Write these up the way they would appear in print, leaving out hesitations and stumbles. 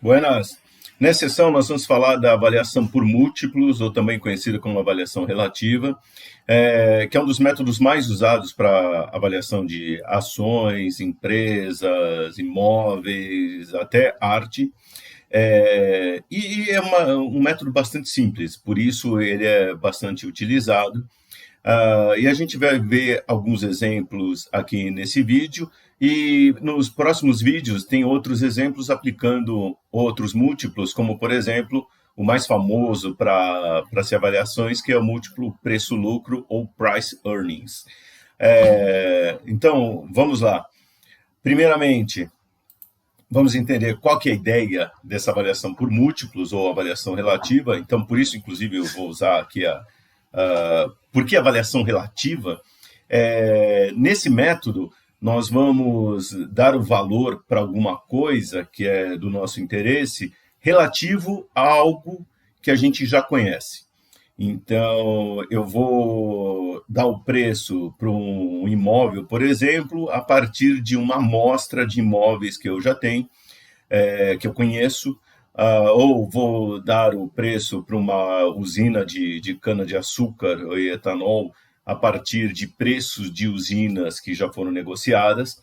Buenas. Nessa sessão, nós vamos falar da avaliação por múltiplos, ou também conhecida como avaliação relativa, que é um dos métodos mais usados para avaliação de ações, empresas, imóveis, até arte. E é um método bastante simples, por isso ele é bastante utilizado. E a gente vai ver alguns exemplos aqui nesse vídeo, e nos próximos vídeos tem outros exemplos aplicando outros múltiplos, como, por exemplo, o mais famoso para se avaliações, que é o múltiplo preço-lucro ou price earnings. Então, vamos lá. Primeiramente, vamos entender qual que é a ideia dessa avaliação por múltiplos ou avaliação relativa. Então, por isso, inclusive, eu vou usar aqui por que avaliação relativa? Nesse método, nós vamos dar o valor para alguma coisa que é do nosso interesse relativo a algo que a gente já conhece. Então, eu vou dar o preço para um imóvel, por exemplo, a partir de uma amostra de imóveis que eu já tenho, que eu conheço, ou vou dar o preço para uma usina de cana-de-açúcar e etanol a partir de preços de usinas que já foram negociadas.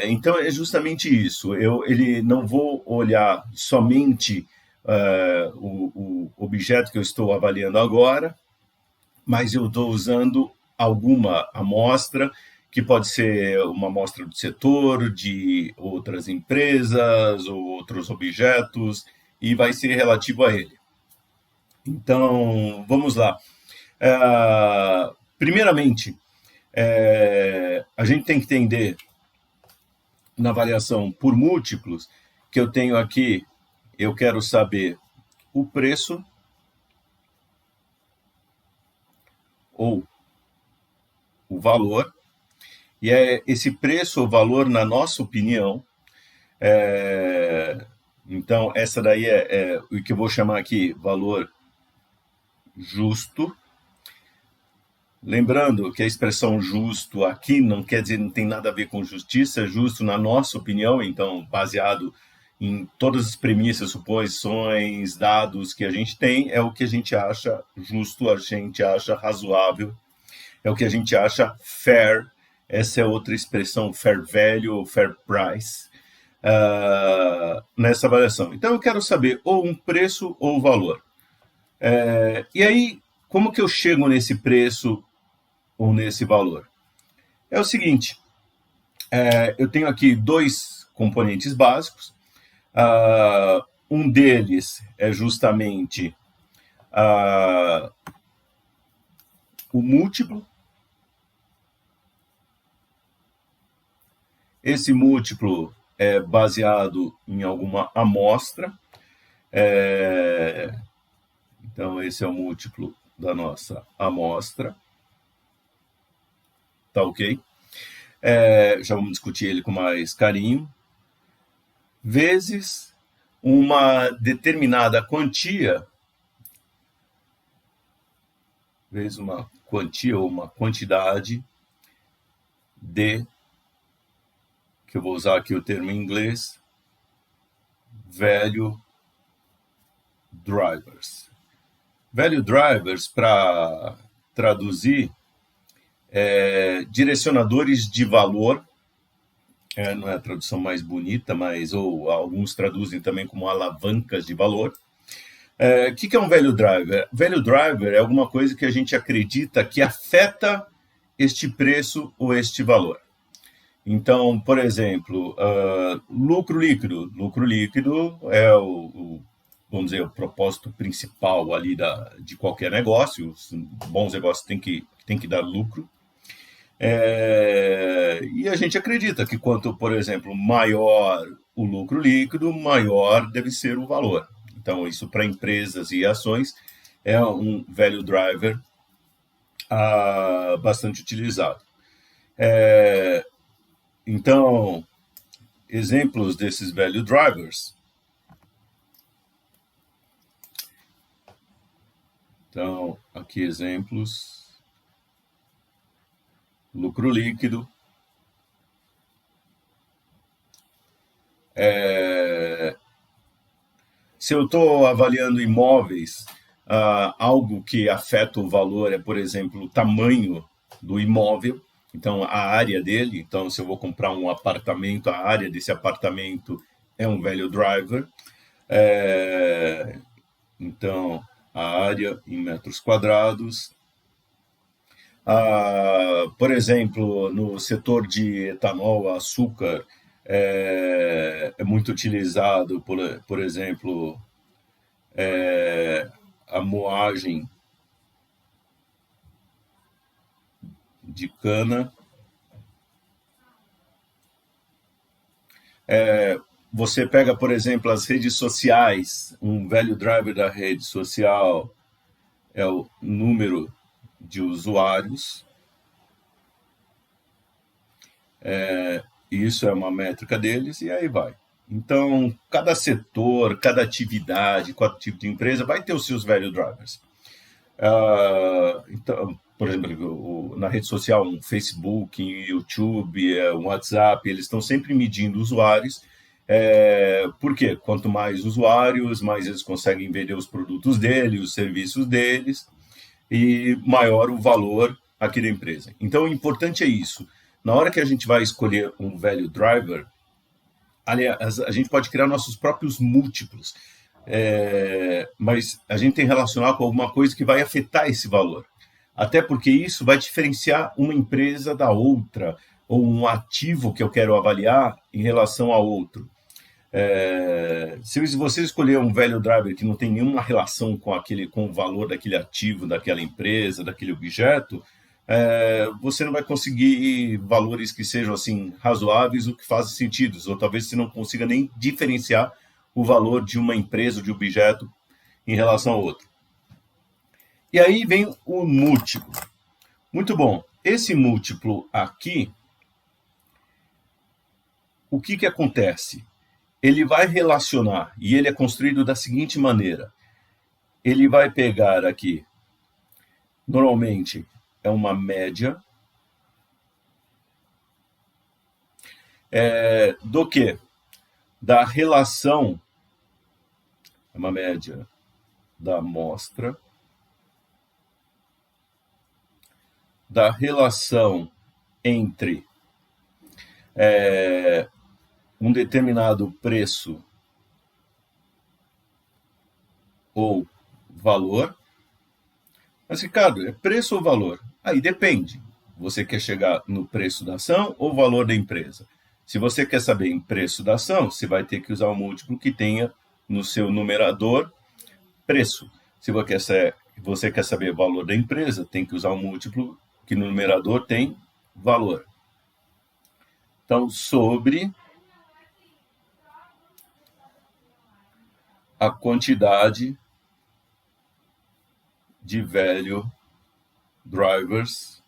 Então, é justamente isso. Ele não vou olhar somente o objeto que eu estou avaliando agora, mas eu estou usando alguma amostra, que pode ser uma amostra do setor, de outras empresas, ou outros objetos, e vai ser relativo a ele. Então, vamos lá. Primeiramente, a gente tem que entender, na avaliação por múltiplos, que eu tenho aqui, eu quero saber o preço ou o valor, e esse preço ou valor, na nossa opinião, então essa daí é o que eu vou chamar aqui valor justo. Lembrando que a expressão justo aqui não quer dizer, não tem nada a ver com justiça, é justo na nossa opinião, então baseado em todas as premissas, suposições, dados que a gente tem, é o que a gente acha justo, a gente acha razoável, é o que a gente acha fair. Essa é outra expressão, fair value ou fair price, nessa avaliação. Então eu quero saber ou um preço ou valor. E aí, como que eu chego nesse preço ou nesse valor? É o seguinte, eu tenho aqui dois componentes básicos. Um deles é justamente o múltiplo. Esse múltiplo é baseado em alguma amostra. Então, esse é o múltiplo da nossa amostra. Tá ok? Já vamos discutir ele com mais carinho. Vezes uma determinada quantia, vezes uma quantia ou uma quantidade de, que eu vou usar aqui o termo em inglês, value drivers. Value drivers, para traduzir, direcionadores de valor, não é a tradução mais bonita, mas ou alguns traduzem também como alavancas de valor. O que é um value driver? Value driver é alguma coisa que a gente acredita que afeta este preço ou este valor. Então, por exemplo, lucro líquido. Lucro líquido é vamos dizer, o propósito principal ali de qualquer negócio. Os bons negócios têm que dar lucro. E a gente acredita que quanto, por exemplo, maior o lucro líquido, maior deve ser o valor. Então, isso para empresas e ações é um value driver bastante utilizado. Então, exemplos desses value drivers. Então, aqui exemplos. Lucro líquido, Se eu estou avaliando imóveis, algo que afeta o valor é, por exemplo, o tamanho do imóvel, então a área dele. Então, se eu vou comprar um apartamento, a área desse apartamento é um value driver. Então, a área em metros quadrados. Por exemplo, no setor de etanol, açúcar, é muito utilizado, por exemplo, a moagem de cana. Você pega, por exemplo, as redes sociais, um value driver da rede social é o número de usuários. Isso é uma métrica deles, e aí vai. Então, cada setor, cada atividade, cada tipo de empresa vai ter os seus value drivers. Então, por exemplo, na rede social, um Facebook, YouTube, um WhatsApp, eles estão sempre medindo usuários. Por quê? Quanto mais usuários, mais eles conseguem vender os produtos deles, os serviços deles, e maior o valor aqui da empresa. Então, o importante é isso. Na hora que a gente vai escolher um value driver, aliás, a gente pode criar nossos próprios múltiplos, mas a gente tem que relacionar com alguma coisa que vai afetar esse valor. Até porque isso vai diferenciar uma empresa da outra, ou um ativo que eu quero avaliar em relação a outro. Se você escolher um value driver que não tem nenhuma relação com o valor daquele ativo, daquela empresa, daquele objeto, você não vai conseguir valores que sejam assim razoáveis ou que fazem sentido, ou talvez você não consiga nem diferenciar o valor de uma empresa ou de objeto em relação ao outro. E aí vem o múltiplo. Muito bom. Esse múltiplo aqui, o que acontece? Ele vai relacionar, e ele é construído da seguinte maneira. Ele vai pegar aqui, normalmente é uma média, do quê? Da relação, é uma média da amostra, da relação entre um determinado preço ou valor. Mas, Ricardo, é preço ou valor? Aí depende. Você quer chegar no preço da ação ou valor da empresa? Se você quer saber em preço da ação, você vai ter que usar um múltiplo que tenha no seu numerador preço. Se você quer saber o valor da empresa, tem que usar um múltiplo que no numerador tem valor. Então, sobre a quantidade de value drivers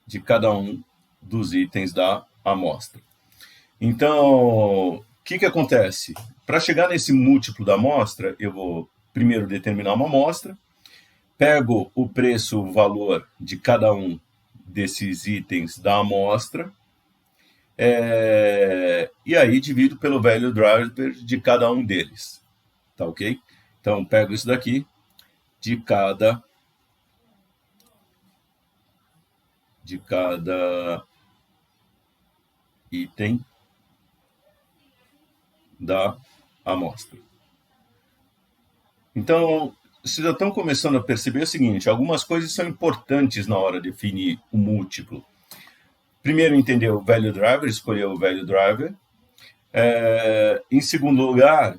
de cada um dos itens da amostra. Então, o que acontece? Para chegar nesse múltiplo da amostra, eu vou primeiro determinar uma amostra, pego o preço, o valor de cada um desses itens da amostra, e aí divido pelo value driver de cada um deles. Tá ok? Então, pego isso daqui, de cada item da amostra. Então, vocês já estão começando a perceber o seguinte: algumas coisas são importantes na hora de definir o múltiplo. Primeiro, entender o value driver, escolher o value driver. Em segundo lugar,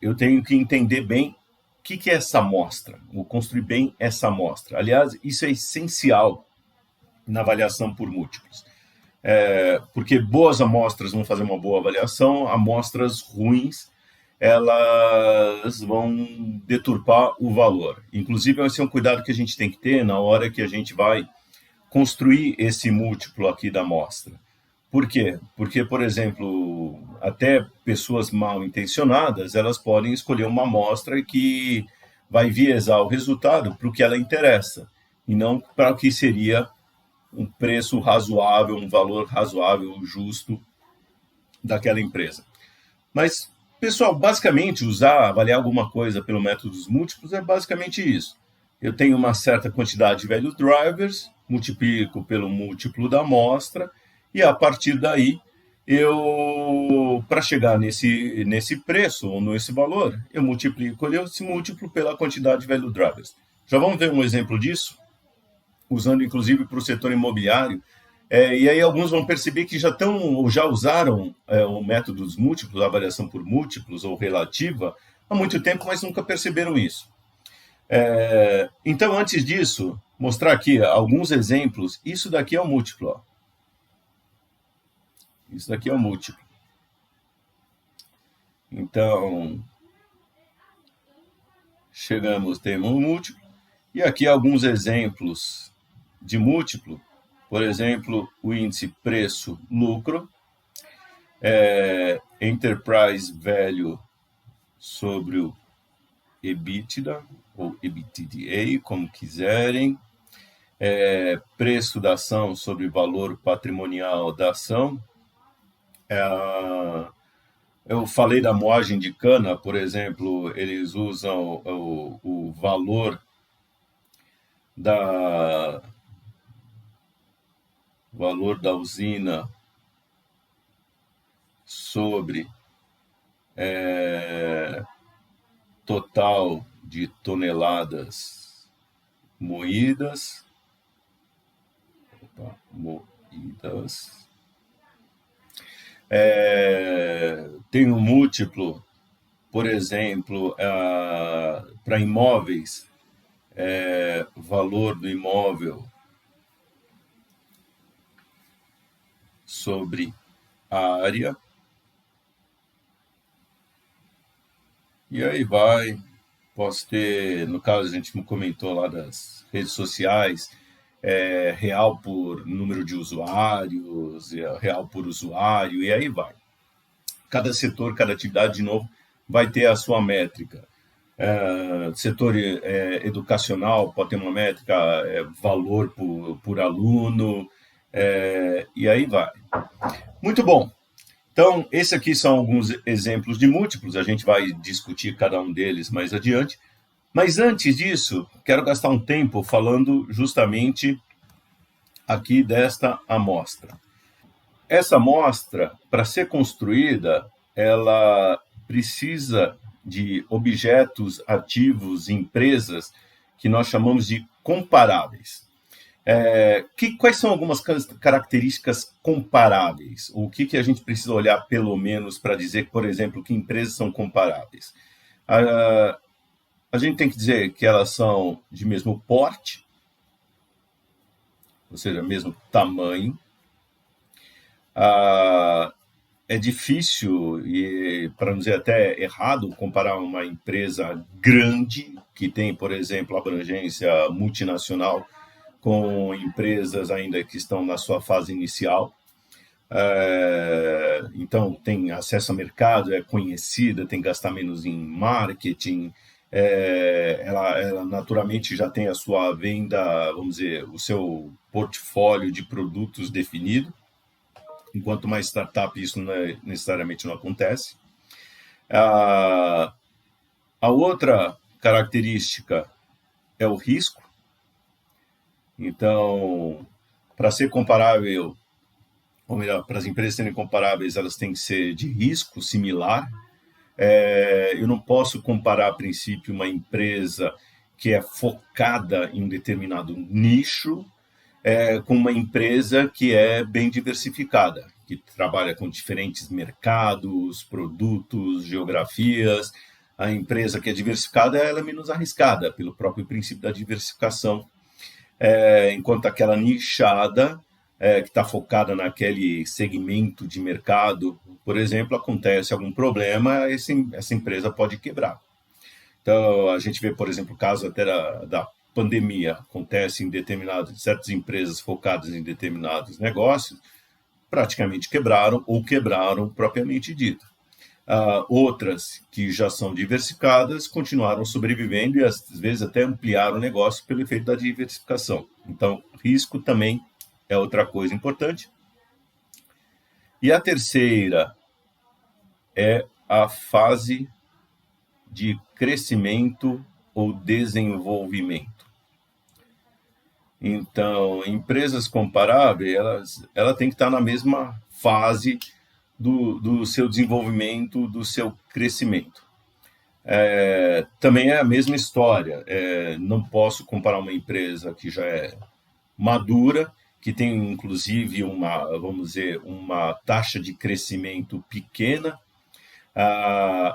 eu tenho que entender bem o que é essa amostra, ou construir bem essa amostra. Aliás, isso é essencial na avaliação por múltiplos. Porque boas amostras vão fazer uma boa avaliação, amostras ruins, elas vão deturpar o valor. Inclusive, esse é um cuidado que a gente tem que ter na hora que a gente vai construir esse múltiplo aqui da amostra. Por quê? Porque, por exemplo, até pessoas mal intencionadas, elas podem escolher uma amostra que vai viesar o resultado para o que ela interessa, e não para o que seria um preço razoável, um valor razoável, justo daquela empresa. Mas, pessoal, basicamente, avaliar alguma coisa pelo método dos múltiplos é basicamente isso. Eu tenho uma certa quantidade de value drivers, multiplico pelo múltiplo da amostra, e a partir daí, para chegar nesse preço ou nesse valor, eu multiplico esse múltiplo pela quantidade de value drivers. Já vamos ver um exemplo disso, usando inclusive para o setor imobiliário. E aí alguns vão perceber que já usaram o método dos múltiplos, a variação por múltiplos ou relativa, há muito tempo, mas nunca perceberam isso. Então, antes disso, mostrar aqui alguns exemplos. Isso daqui é o múltiplo. Ó. Isso daqui é o múltiplo. Então, temos um múltiplo. E aqui alguns exemplos de múltiplo. Por exemplo, o índice preço-lucro, Enterprise Value sobre o EBITDA, ou EBITDA, como quiserem, preço da ação sobre valor patrimonial da ação. Eu falei da moagem de cana, por exemplo, eles usam o valor da usina sobre total de toneladas moídas. Tem um múltiplo, por exemplo, para imóveis, valor do imóvel sobre a área. E aí vai. Posso ter, no caso, a gente comentou lá das redes sociais, real por número de usuários, real por usuário, e aí vai. Cada setor, cada atividade, de novo, vai ter a sua métrica. Setor educacional pode ter uma métrica, valor por aluno, e aí vai. Muito bom. Então, esses aqui são alguns exemplos de múltiplos, a gente vai discutir cada um deles mais adiante. Mas antes disso, quero gastar um tempo falando justamente aqui desta amostra. Essa amostra, para ser construída, ela precisa de objetos ativos, empresas, que nós chamamos de comparáveis. Quais são algumas características comparáveis? O que a gente precisa olhar, pelo menos, para dizer, por exemplo, que empresas são comparáveis? A gente tem que dizer que elas são de mesmo porte, ou seja, mesmo tamanho. É difícil, e para não dizer até errado, comparar uma empresa grande, que tem, por exemplo, abrangência multinacional, com empresas ainda que estão na sua fase inicial. Então, tem acesso ao mercado, é conhecida, tem que gastar menos em marketing, ela naturalmente já tem a sua venda, vamos dizer, o seu portfólio de produtos definido, enquanto uma startup isso necessariamente não acontece. A outra característica é o risco. Então, para ser comparável, ou melhor, para as empresas serem comparáveis, elas têm que ser de risco similar. Eu não posso comparar, a princípio, uma empresa que é focada em um determinado nicho com uma empresa que é bem diversificada, que trabalha com diferentes mercados, produtos, geografias. A empresa que é diversificada ela é menos arriscada, pelo próprio princípio da diversificação. Enquanto aquela nichada, que está focada naquele segmento de mercado, por exemplo, acontece algum problema, essa empresa pode quebrar. Então, a gente vê, por exemplo, o caso até da pandemia, acontece em certas empresas focadas em determinados negócios, praticamente quebraram ou quebraram propriamente dito. Outras que já são diversificadas continuaram sobrevivendo e às vezes até ampliaram o negócio pelo efeito da diversificação. Então, risco também é outra coisa importante. E a terceira é a fase de crescimento ou desenvolvimento. Então, empresas comparáveis, ela tem que estar na mesma fase do seu desenvolvimento, do seu crescimento. Também é a mesma história. Não posso comparar uma empresa que já é madura, que tem inclusive vamos dizer, uma taxa de crescimento pequena,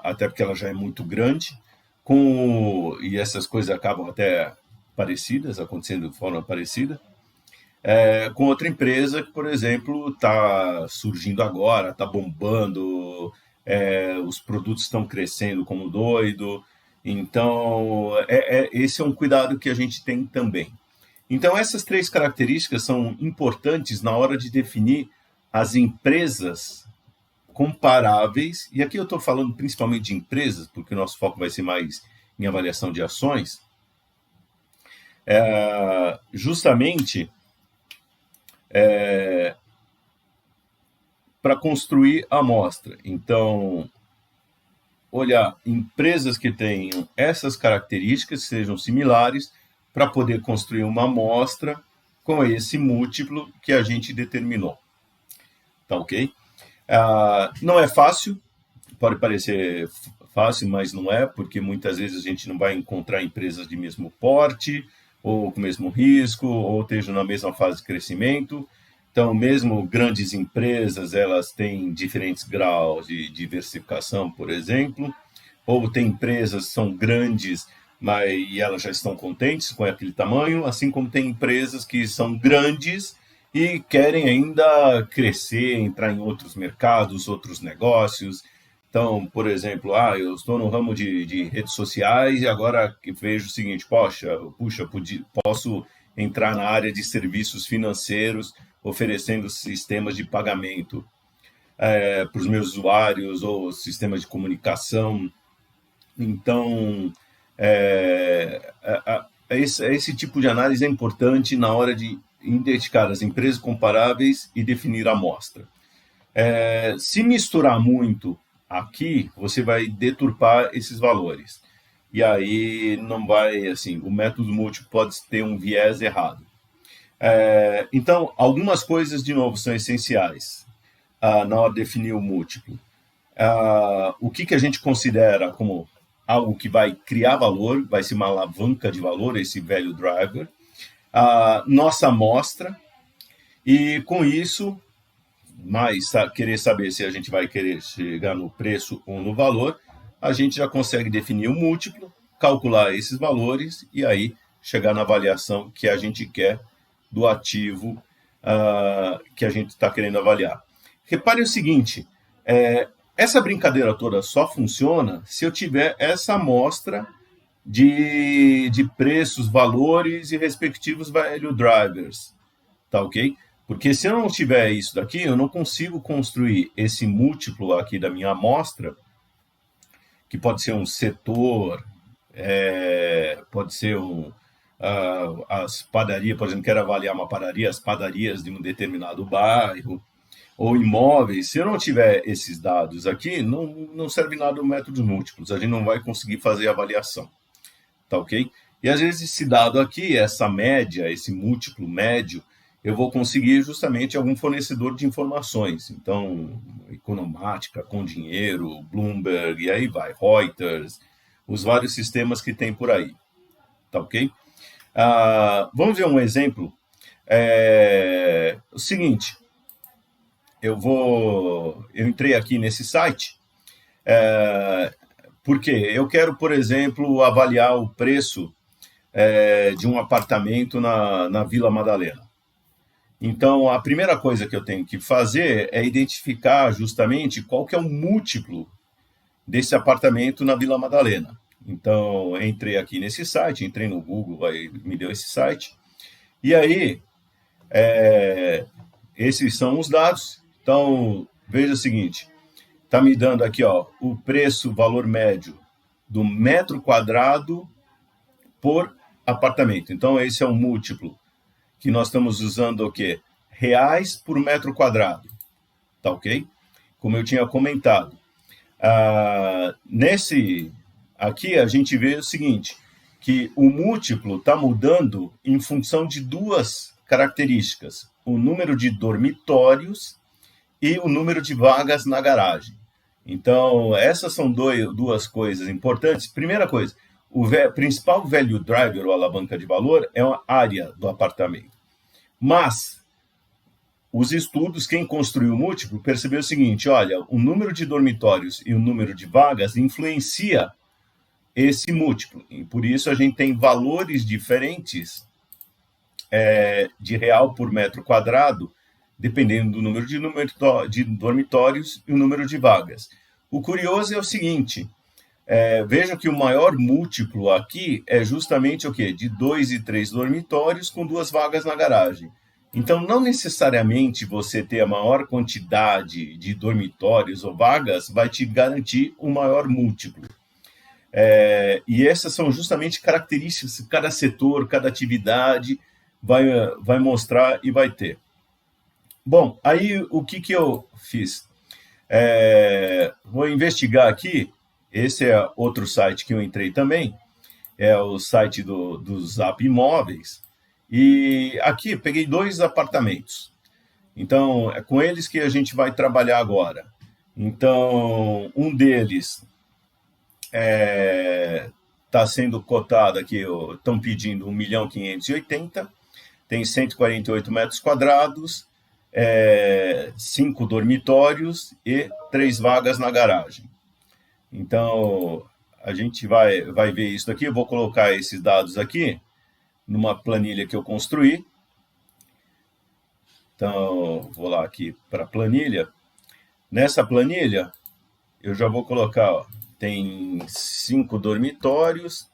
até porque ela já é muito grande, e essas coisas acabam até parecidas, acontecendo de forma parecida, com outra empresa que, por exemplo, está surgindo agora, está bombando, os produtos estão crescendo como doido. Então, esse é um cuidado que a gente tem também. Então, essas três características são importantes na hora de definir as empresas comparáveis, e aqui eu estou falando principalmente de empresas, porque o nosso foco vai ser mais em avaliação de ações, justamente para construir a amostra. Então, olhar empresas que tenham essas características, sejam similares, para poder construir uma amostra com esse múltiplo que a gente determinou. Tá ok? Não é fácil, pode parecer fácil, mas não é, porque muitas vezes a gente não vai encontrar empresas de mesmo porte, ou com o mesmo risco, ou estejam na mesma fase de crescimento. Então, mesmo grandes empresas, elas têm diferentes graus de diversificação, por exemplo, ou tem empresas que são grandes, e elas já estão contentes com aquele tamanho, assim como tem empresas que são grandes e querem ainda crescer, entrar em outros mercados, outros negócios. Então, por exemplo, eu estou no ramo de redes sociais e agora que vejo o seguinte, posso entrar na área de serviços financeiros, oferecendo sistemas de pagamento para os meus usuários ou sistemas de comunicação. Então, esse tipo de análise é importante na hora de identificar as empresas comparáveis e definir a amostra. Se misturar muito aqui, você vai deturpar esses valores. E aí não vai, assim, o método múltiplo pode ter um viés errado. Então, algumas coisas, de novo, são essenciais na hora de definir o múltiplo. O que a gente considera como algo que vai criar valor, vai ser uma alavanca de valor, esse value driver, nossa amostra, e com isso, querer saber se a gente vai querer chegar no preço ou no valor, a gente já consegue definir o múltiplo, calcular esses valores e aí chegar na avaliação que a gente quer do ativo que a gente está querendo avaliar. Repare o seguinte, essa brincadeira toda só funciona se eu tiver essa amostra de preços, valores e respectivos value drivers, tá ok? Porque se eu não tiver isso daqui, eu não consigo construir esse múltiplo aqui da minha amostra, que pode ser um setor, pode ser as padarias, por exemplo, quero avaliar uma padaria, as padarias de um determinado bairro, ou imóveis. Se eu não tiver esses dados aqui, não serve nada o método múltiplos, a gente não vai conseguir fazer a avaliação, tá ok? E às vezes esse dado aqui, essa média, esse múltiplo médio, eu vou conseguir justamente algum fornecedor de informações. Então, Economática, Com Dinheiro, Bloomberg, e aí vai, Reuters, os vários sistemas que tem por aí. Tá ok? Vamos ver um exemplo. O seguinte, eu entrei aqui nesse site, porque eu quero, por exemplo, avaliar o preço de um apartamento na Vila Madalena. Então, a primeira coisa que eu tenho que fazer é identificar justamente qual que é o múltiplo desse apartamento na Vila Madalena. Então, entrei aqui nesse site, entrei no Google, aí me deu esse site. E aí, esses são os dados. Então, veja o seguinte, está me dando aqui o preço, valor médio do metro quadrado por apartamento. Então, esse é um múltiplo que nós estamos usando o quê? reais por metro quadrado, tá ok? Como eu tinha comentado. Nesse aqui a gente vê o seguinte, que o múltiplo está mudando em função de duas características, o número de dormitórios e o número de vagas na garagem. Então, essas são duas coisas importantes. Primeira coisa, o principal value driver, ou alavanca de valor, é a área do apartamento. Mas, os estudos, quem construiu o múltiplo, percebeu o seguinte, olha, o número de dormitórios e o número de vagas influencia esse múltiplo. E por isso a gente tem valores diferentes de real por metro quadrado, dependendo do número de dormitórios e o número de vagas. O curioso é o seguinte, veja que o maior múltiplo aqui é justamente o quê? De 2 e 3 dormitórios com 2 vagas na garagem. Então, não necessariamente você ter a maior quantidade de dormitórios ou vagas vai te garantir um maior múltiplo. E essas são justamente características que cada setor, cada atividade vai mostrar e vai ter. Bom, aí o que eu fiz? Vou investigar aqui, esse é outro site que eu entrei também, é o site do Zap Imóveis, e aqui peguei 2 apartamentos. Então, é com eles que a gente vai trabalhar agora. Então, um deles está sendo cotado aqui, estão pedindo 1.580.000, tem 148 metros quadrados, 5 dormitórios e 3 vagas na garagem. Então, a gente vai ver isso aqui. Eu vou colocar esses dados aqui numa planilha que eu construí. Então, vou lá aqui para a planilha. Nessa planilha, eu já vou colocar, tem 5 dormitórios,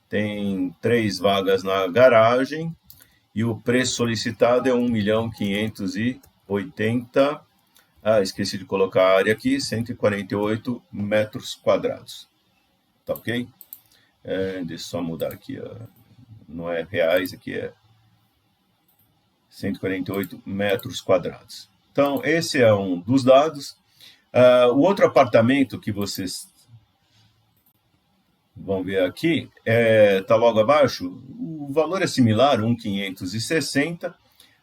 tem 3 vagas na garagem, e o preço solicitado é 1.580.000. Esqueci de colocar a área aqui, 148 metros quadrados. Tá ok? Deixa eu só mudar aqui, não é reais, aqui é 148 metros quadrados. Então, esse é um dos dados. O outro apartamento que vocês vão ver aqui, está logo abaixo, o valor é similar, 1.560,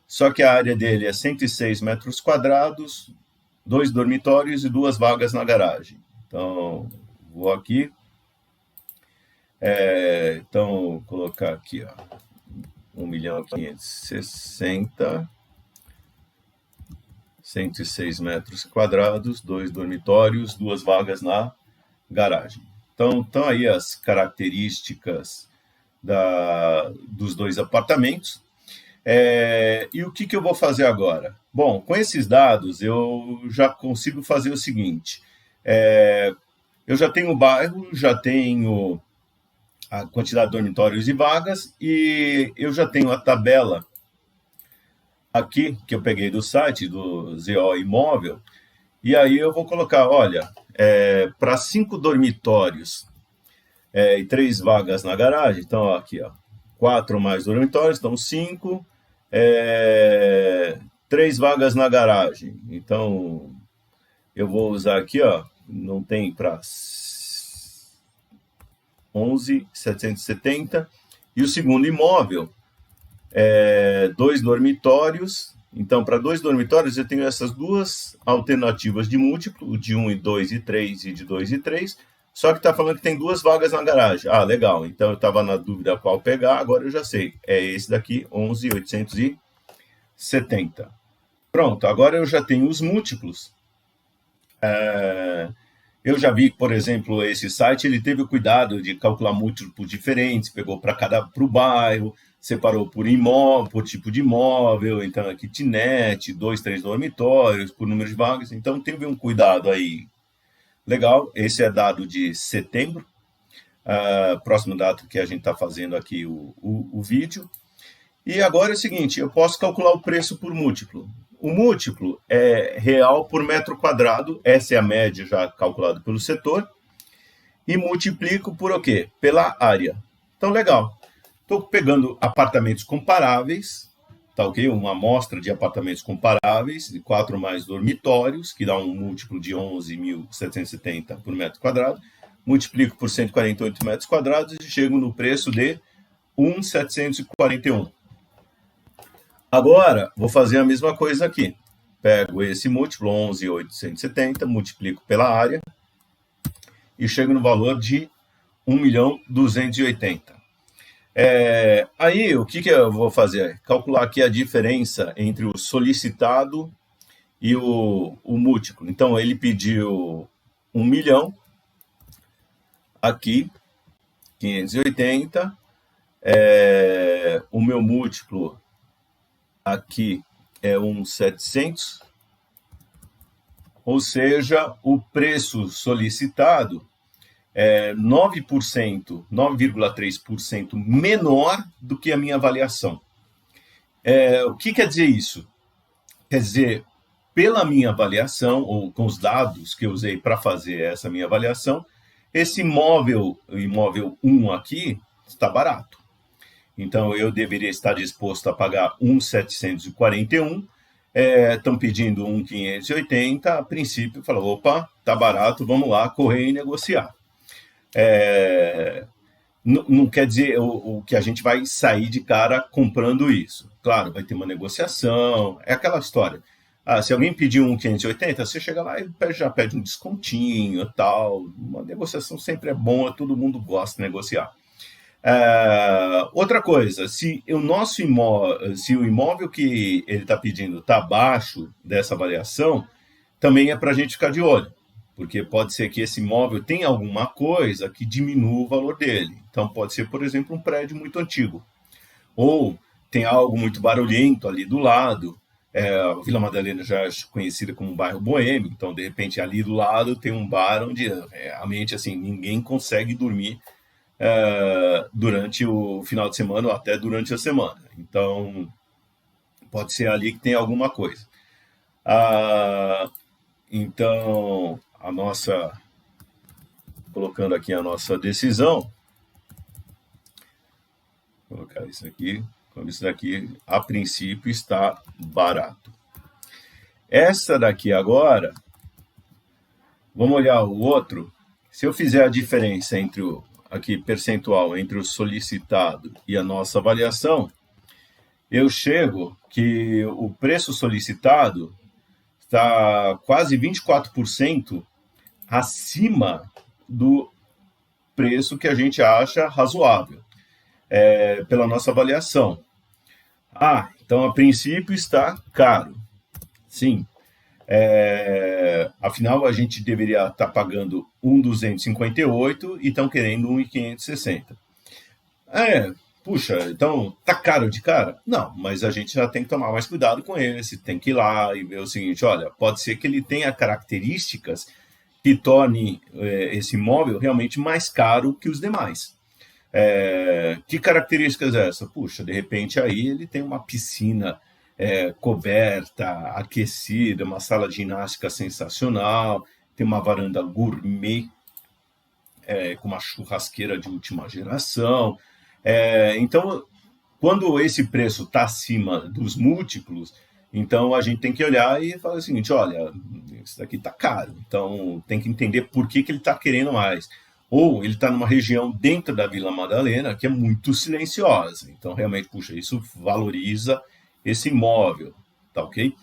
só que a área dele é 106 metros quadrados, 2 dormitórios e 2 vagas na garagem. Então, vou aqui. Então, vou colocar aqui, 1.560, 106 metros quadrados, 2 dormitórios, 2 vagas na garagem. Então, estão aí as características dos 2 apartamentos. E o que eu vou fazer agora? Bom, com esses dados, eu já consigo fazer o seguinte. Eu já tenho o bairro, já tenho a quantidade de dormitórios e vagas, e eu já tenho a tabela aqui, que eu peguei do site, do ZO Imóvel, e aí eu vou colocar, olha, para 5 dormitórios e 3 vagas na garagem, então aqui, 4 mais dormitórios, então 5, 3 vagas na garagem. Então, eu vou usar aqui, não tem para 11.770, e o segundo imóvel, 2 dormitórios. Então, para 2 dormitórios, eu tenho essas 2 alternativas de múltiplo, de 1 e 2 e 3 e de 2 e 3, só que está falando que tem 2 vagas na garagem. Legal, então eu estava na dúvida qual pegar, agora eu já sei, é esse daqui, 11.870. Pronto, agora eu já tenho os múltiplos. Eu já vi, por exemplo, esse site, ele teve o cuidado de calcular múltiplos diferentes, pegou para o bairro, separou por tipo de imóvel, então é kitnet, 2, 3 dormitórios, por número de vagas, então teve um cuidado aí legal. Esse é dado de setembro, próximo dado que a gente está fazendo aqui o vídeo. E agora é o seguinte, eu posso calcular o preço por múltiplo. O múltiplo é real por metro quadrado, essa é a média já calculada pelo setor, e multiplico por o quê? Pela área. Então, legal. Estou pegando apartamentos comparáveis, tá ok? Uma amostra de apartamentos comparáveis, de 4 mais dormitórios, que dá um múltiplo de 11.770 por metro quadrado, multiplico por 148 metros quadrados e chego no preço de 1.741. Agora, vou fazer a mesma coisa aqui. Pego esse múltiplo, 11.870, multiplico pela área e chego no valor de 1.280.000. Aí, o que eu vou fazer? Calcular aqui a diferença entre o solicitado e o múltiplo. Então, ele pediu 1 milhão, aqui, 580, o meu múltiplo aqui é 1.700, ou seja, o preço solicitado é 9%, 9,3% menor do que a minha avaliação. O que quer dizer isso? Quer dizer, pela minha avaliação, ou com os dados que eu usei para fazer essa minha avaliação, esse imóvel 1 aqui, está barato. Então, eu deveria estar disposto a pagar 1.741, estão pedindo 1.580, a princípio, falou, opa, tá barato, vamos lá, correr e negociar. Não quer dizer o que a gente vai sair de cara comprando isso. Claro, vai ter uma negociação, é aquela história. Se alguém pedir 1.580, você chega lá e já pede um descontinho e tal. Uma negociação sempre é boa, todo mundo gosta de negociar. Outra coisa, se o imóvel que ele está pedindo está abaixo dessa avaliação, também é para a gente ficar de olho, porque pode ser que esse imóvel tenha alguma coisa que diminua o valor dele. Então, pode ser, por exemplo, um prédio muito antigo, ou tem algo muito barulhento ali do lado. A Vila Madalena já é conhecida como um bairro boêmio, então, de repente, ali do lado tem um bar onde realmente assim, ninguém consegue dormir durante o final de semana ou até durante a semana. Então, pode ser ali que tem alguma coisa. Então, colocando aqui a nossa decisão, vou colocar isso aqui, como isso daqui, a princípio, está barato. Essa daqui agora, vamos olhar o outro. Se eu fizer a diferença entre aqui percentual entre o solicitado e a nossa avaliação, eu chego que o preço solicitado está quase 24% acima do preço que a gente acha razoável, pela nossa avaliação. Então a princípio está caro. Sim. Afinal, a gente deveria estar pagando 1.258 e estão querendo 1.560. Puxa, então tá caro de cara? Não, mas a gente já tem que tomar mais cuidado com esse, tem que ir lá e ver o seguinte, olha, pode ser que ele tenha características que torne esse imóvel realmente mais caro que os demais. Que características é essa? Puxa, de repente aí ele tem uma piscina coberta, aquecida, uma sala de ginástica sensacional, tem uma varanda gourmet, com uma churrasqueira de última geração. Então, quando esse preço está acima dos múltiplos, então a gente tem que olhar e falar o seguinte, olha, isso daqui está caro, então tem que entender por que ele está querendo mais. Ou ele está numa região dentro da Vila Madalena que é muito silenciosa, então realmente, puxa, isso valoriza esse imóvel, tá ok?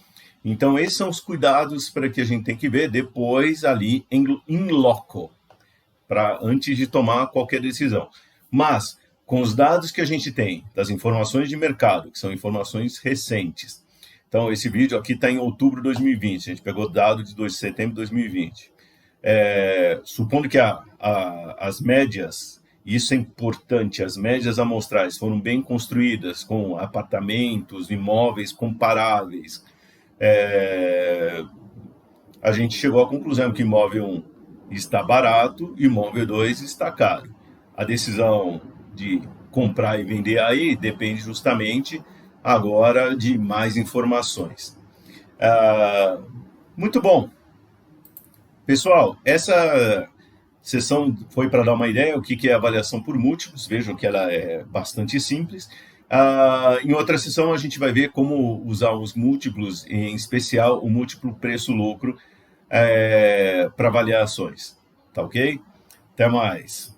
Então, esses são os cuidados para que a gente tem que ver depois ali em loco, antes de tomar qualquer decisão. Mas, com os dados que a gente tem, das informações de mercado, que são informações recentes, então esse vídeo aqui está em outubro de 2020, a gente pegou dado de setembro de 2020. Supondo que as médias, isso é importante, as médias amostrais foram bem construídas, com apartamentos, imóveis comparáveis, a gente chegou à conclusão que imóvel 1 está barato e imóvel 2 está caro. A decisão de comprar e vender aí depende justamente agora de mais informações. Muito bom. Pessoal, essa sessão foi para dar uma ideia o que é avaliação por múltiplos. Vejam que ela é bastante simples. Em outra sessão, a gente vai ver como usar os múltiplos, em especial o múltiplo preço-lucro, para avaliar ações. Tá ok? Até mais.